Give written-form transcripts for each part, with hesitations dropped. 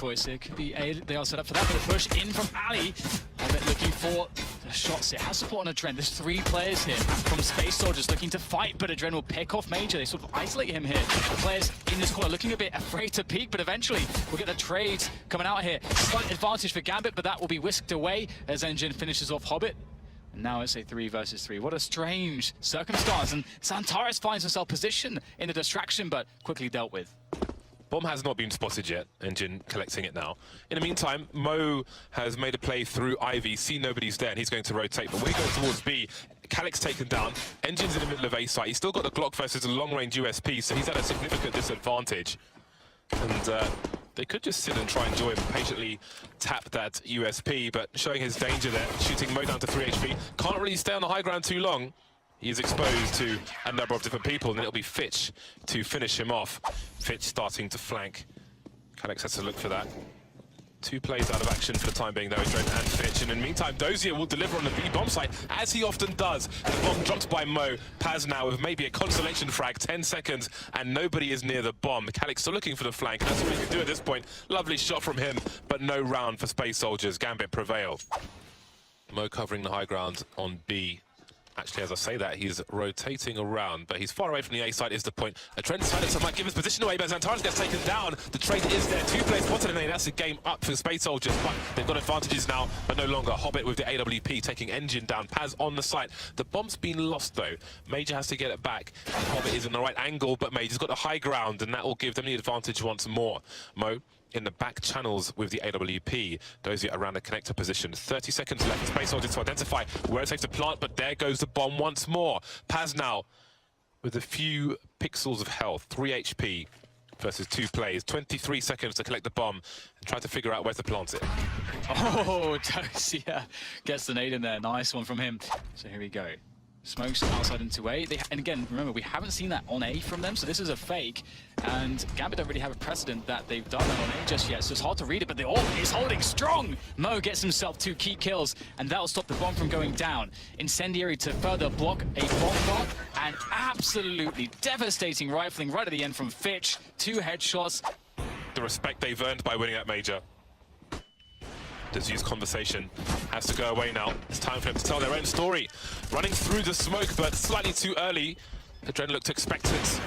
choice here. Could be A. They are set up for that, but a push in from Ali. Hobbit looking for the shots here. Has support on Adren. There's 3 players here from Space Soldiers looking to fight, but Adren will pick off Major. They sort of isolate him here. The players in this corner looking a bit afraid to peek, but eventually we'll get the trades coming out here. Slight advantage for Gambit, but that will be whisked away as Engine finishes off Hobbit. And now it's a 3 versus 3. What a strange circumstance. And Santaris finds himself positioned in the distraction, but quickly dealt with. Bomb has not been spotted yet, Engine collecting it now. In the meantime, Mo has made a play through Ivy, see nobody's there, and he's going to rotate. But when he goes towards B, Calic's taken down, Engine's in the middle of A site. He's still got the Glock versus a long-range USP, so he's at a significant disadvantage. And they could just sit and try and join him, patiently tap that USP, but showing his danger there, shooting Mo down to 3 HP. Can't really stay on the high ground too long. He's exposed to a number of different people, and then it'll be Fitch to finish him off. Fitch starting to flank. Calic has to look for that. 2 plays out of action for the time being, though, Adren and Fitch. And in the meantime, Dozier will deliver on the B bomb site, as he often does. The bomb dropped by Mo. Paz now with maybe a consolation frag, 10 seconds, and nobody is near the bomb. Calic's still looking for the flank. That's what he can do at this point. Lovely shot from him, but no round for Space Soldiers. Gambit prevail. Mo covering the high ground on B. Actually, as I say that, he's rotating around, but he's far away from the A side is the point. A trend silence might give his position away, but Zantaris gets taken down. The trade is there. 2 players spotted in A. That's a game up for Space Soldiers, but they've got advantages now, but no longer. Hobbit with the AWP taking Engine down. Paz on the site. The bomb's been lost, though. Major has to get it back. Hobbit is in the right angle, but Major's got the high ground, and that will give them the advantage once more. Mo in the back channels with the AWP. Dozier around the connector position. 30 seconds left for Space Soldiers to identify where it's safe to plant, but there goes the bomb once more. Paz now with a few pixels of health. 3 HP versus 2 plays. 23 seconds to collect the bomb and try to figure out where to plant it. Oh, Dozier gets the nade in there. Nice one from him. So here we go. Smokes outside into A. And again, remember, we haven't seen that on A from them, so this is a fake. And Gambit don't really have a precedent that they've done that on A just yet, so it's hard to read it, but the ult is holding strong. Mo gets himself 2 key kills, and that'll stop the bomb from going down. Incendiary to further block a bomb bot, and absolutely devastating rifling right at the end from Fitch. 2 headshots. The respect they've earned by winning that major. Dizzy's conversation has to go away now. It's time for them to tell their own story. Running through the smoke, but slightly too early. Adren looked expectant.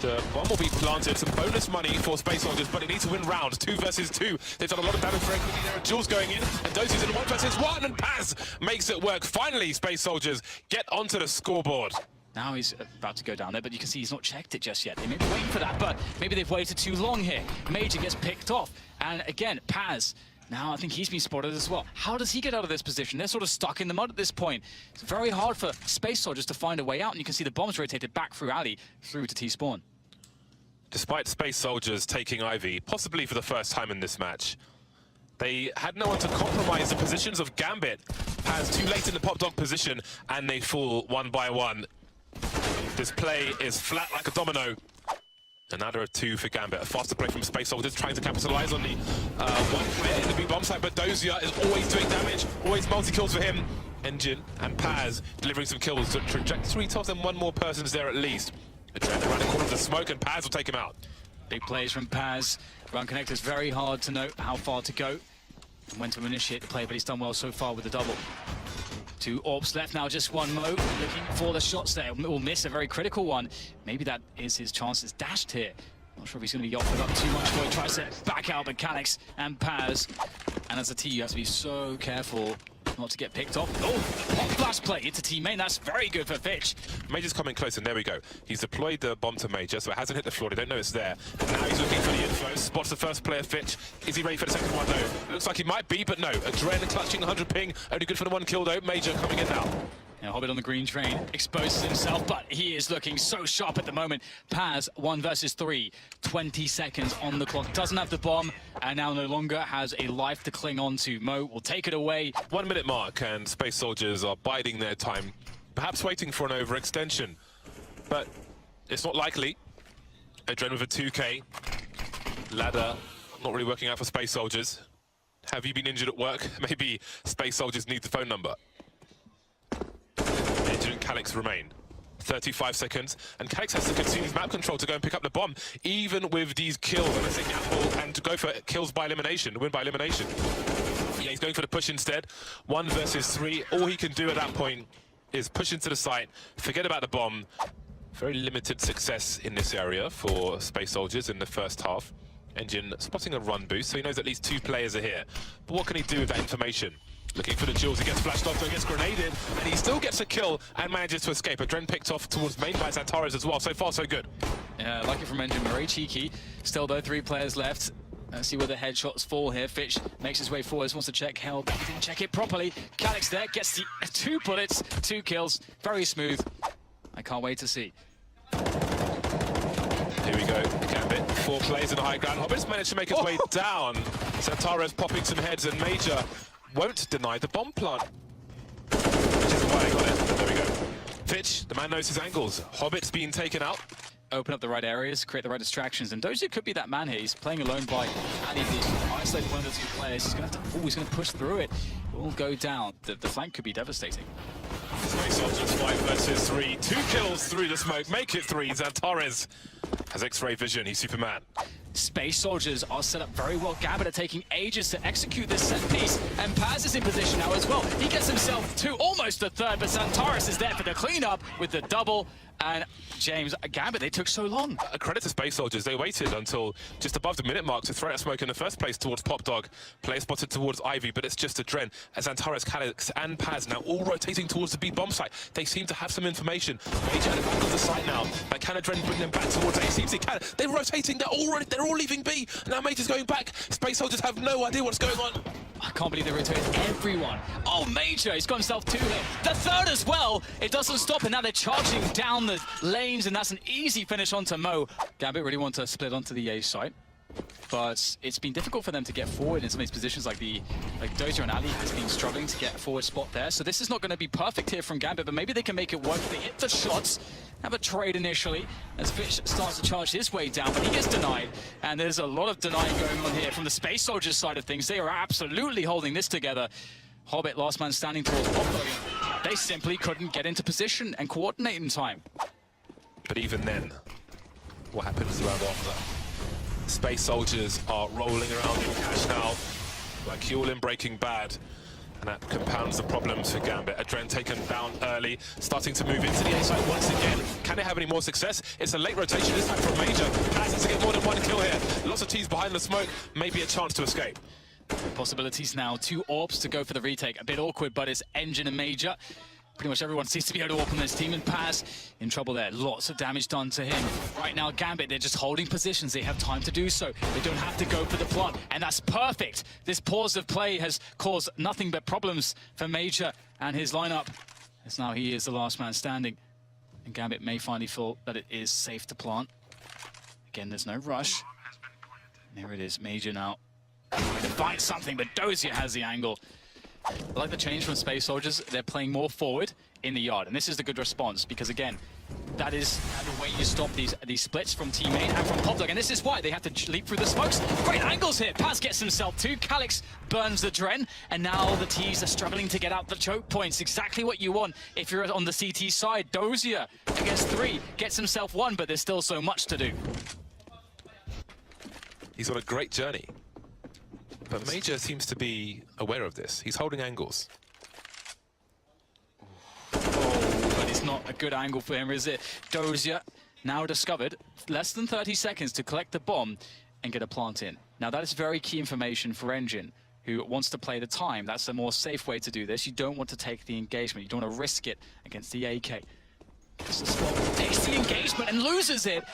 The bomb will be planted. Some bonus money for Space Soldiers, but it needs to win round. 2 versus 2. They've done a lot of damage very quickly. There are duels going in, and Dozier's in 1 versus 1, and Paz makes it work. Finally, Space Soldiers get onto the scoreboard. Now he's about to go down there, but you can see he's not checked it just yet. They may be waiting for that, but maybe they've waited too long here. Major gets picked off, and again, Paz. Now I think he's been spotted as well. How does he get out of this position? They're sort of stuck in the mud at this point. It's very hard for Space Soldiers to find a way out, and you can see the bombs rotated back through Ali, through to T-spawn. Despite Space Soldiers taking Ivy, possibly for the first time in this match, they had no one to compromise the positions of Gambit. Paz too late in the pop dog position, and they fall 1 by 1. This play is flat like a domino. And now there are 2 for Gambit. A faster play from Space Soldiers trying to capitalize on the 1 player in the B-bomb side, but Dozier is always doing damage, always multi-kills for him. Engine and Paz delivering some kills. The trajectory tells them 1 more person's there at least. Adren around the corner of the smoke, and Paz will take him out. Big plays from Paz. Run connector's very hard to know how far to go and when to initiate the play, but he's done well so far with the double. 2 AWPs left now, just 1 Mo looking for the shots there. Will miss a very critical one. Maybe that is his chance. It's dashed here. Not sure if he's going to be offered up too much for it. Tries to back out mechanics and Paz. And as a T, you have to be so careful not to get picked off. Oh, pop flash play into teammate. That's very good for Fitch. Major's coming close, and there we go. He's deployed the bomb to Major, so it hasn't hit the floor. They don't know it's there. And now he's looking for the info. Spots the first player, Fitch. Is he ready for the second one? No. Looks like he might be, but no. Adren clutching 100 ping. Only good for the 1 kill, though. Major coming in now. Now Hobbit on the green train exposes himself, but he is looking so sharp at the moment. Paz, 1 versus 3, 20 seconds on the clock. Doesn't have the bomb, and now no longer has a life to cling on to. Mo will take it away. 1 minute mark, and Space Soldiers are biding their time, perhaps waiting for an overextension. But it's not likely. Adren with a 2K. Ladder not really working out for Space Soldiers. Have you been injured at work? Maybe Space Soldiers need the phone number. Engine and Calyx remain. 35 seconds, and Calix has to concede his map control to go and pick up the bomb, even with these kills. And I say gamble and to go for kills by elimination, win by elimination. Yeah, he's going for the push instead. 1 versus 3. All he can do at that point is push into the site, forget about the bomb. Very limited success in this area for Space Soldiers in the first half. Engine spotting a run boost, so he knows at least 2 players are here. But what can he do with that information? Looking for the jewels, he gets flashed off, so he gets grenaded, and he still gets a kill and manages to escape. Adren picked off towards main by Xantares as well. So far, so good. Yeah, lucky from Engine, very cheeky. Still though, 3 players left. Let's see where the headshots fall here. Fitch makes his way forwards, wants to check Hell, he didn't check it properly. Calix there gets the 2 bullets, 2 kills, very smooth. I can't wait to see. Here we go, Gambit, 4 plays in the high ground. Hobbit's managed to make his way down. Xantares popping some heads, and Major won't deny the bomb plant. Which is why I got it, but there we go. Fitch, the man knows his angles. Hobbit's being taken out. Open up the right areas, create the right distractions, and Dozier could be that man here. He's playing alone by Ali, isolated one of the 2 players. He's going to have to, he's going to push through it. It will go down. The flank could be devastating. Space Soldiers 5 versus 3. 2 kills through the smoke, make it 3. Xantares has X-ray vision, he's Superman. Space Soldiers are set up very well. Gambit are taking ages to execute this set piece, and Paz is in position now as well. He gets himself 2, almost a 3rd, but Xantares is there for the cleanup with the double. And James, Gambit, they took so long. A credit to Space Soldiers, they waited until just above the minute mark to throw out smoke in the first place towards Pop Dog. Player spotted towards Ivy, but it's just Adren, as Xantares, Calix, and Paz now all rotating towards the B bomb site. They seem to have some information. Major at the back of the site now, but can Adren bring them back towards A? Seems he can. They're rotating, they're all leaving B. Now Major's going back. Space Soldiers have no idea what's going on. I can't believe they rotated everyone. Oh, Major, he's got himself 2 here. The 3rd as well. It doesn't stop, and now they're charging down the lanes, and that's an easy finish onto Mo. Gambit really want to split onto the A site, but it's been difficult for them to get forward in some of these positions, like Dozier and Ali has been struggling to get a forward spot there. So this is not going to be perfect here from Gambit, but maybe they can make it work if they hit the shots. Have a trade initially as Fitch starts to charge his way down, but he gets denied. And there's a lot of denying going on here from the Space Soldiers side of things. They are absolutely holding this together. Hobbit, last man standing towards Pop Dog. They simply couldn't get into position and coordinate in time. But even then, what happens around after that? Space Soldiers are rolling around in cash now, like Huel in Breaking Bad. And that compounds the problems for Gambit. Adren taken down early, starting to move into the A site once again. Can they have any more success? It's a late rotation this time from Major. Has to get more than 1 kill here. Lots of T's behind the smoke, maybe a chance to escape. Possibilities now, 2 AWPs to go for the retake. A bit awkward, but it's Engine and Major. Pretty much everyone seems to be able to AWP on this team, and Paz in trouble there. Lots of damage done to him. Right now, Gambit, they're just holding positions. They have time to do so. They don't have to go for the plant, and that's perfect. This pause of play has caused nothing but problems for Major and his lineup, as now he is the last man standing. And Gambit may finally feel that it is safe to plant. Again, there's no rush. And there it is, Major now trying to find something, but Dozier has the angle. I like the change from Space Soldiers. They're playing more forward in the yard, and this is the good response, because again, that is the way you stop these splits from teammate and from Pop Dog, and this is why they have to leap through the smokes. Great angles here. Paz gets himself 2. Calix burns the Dren, and now the T's are struggling to get out the choke points. Exactly what you want if you're on the CT side. Dozier against 3 gets himself 1, but there's still so much to do. He's on a great journey. But Major seems to be aware of this. He's holding angles. Oh, but it's not a good angle for him, is it? Dozier now discovered less than 30 seconds to collect the bomb and get a plant in. Now that is very key information for Engine, who wants to play the time. That's a more safe way to do this. You don't want to take the engagement. You don't want to risk it against the AK. Gets the spot, takes the engagement and loses it.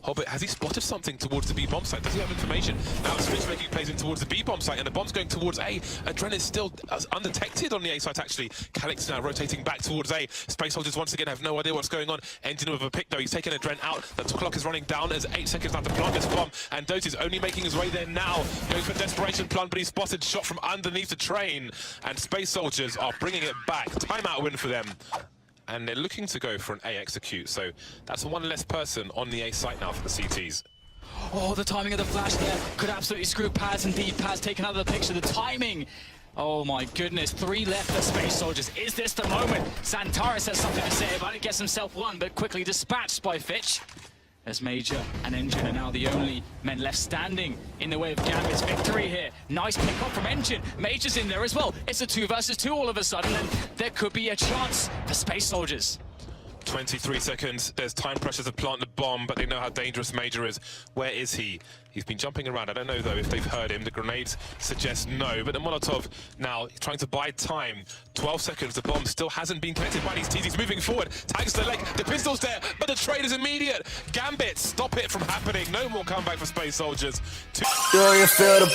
Hobbit, has he spotted something towards the B bomb site? Does he have information? Now Switch making plays in towards the B bomb site, and the bomb's going towards A. Adren is still undetected on the A site, actually. Calix now rotating back towards A. Space Soldiers once again have no idea what's going on. Engine with a pick, though. He's taking Adren out. The clock is running down as 8 seconds after plant this bomb, and Dozier's only making his way there now. Going for desperation plant, but he's spotted, shot from underneath the train. And Space Soldiers are bringing it back. Timeout win for them. And they're looking to go for an A execute, so that's 1 less person on the A site now for the CTs. Oh, the timing of the flash there could absolutely screw Paz indeed. Paz taken out of the picture. The timing Oh my goodness, 3 left for Space Soldiers. Is this the moment? Santaris has something to say about it, gets himself one, but quickly dispatched by Fitch. As Major and Engine are now the only men left standing in the way of Gambit's victory here. Nice pick up from Engine. Major's in there as well. It's a 2 versus 2 all of a sudden, and there could be a chance for Space Soldiers. 23 seconds. There's time pressure to plant the bomb, but they know how dangerous Major is. Where is he? He's been jumping around. I don't know, though, if they've heard him. The grenades suggest no, but the Molotov now trying to buy time. 12 seconds. The bomb still hasn't been connected by these T's. He's moving forward. Tags the leg. The pistol's there, but the trade is immediate. Gambit, stop it from happening. No more comeback for Space Soldiers. Do you feel the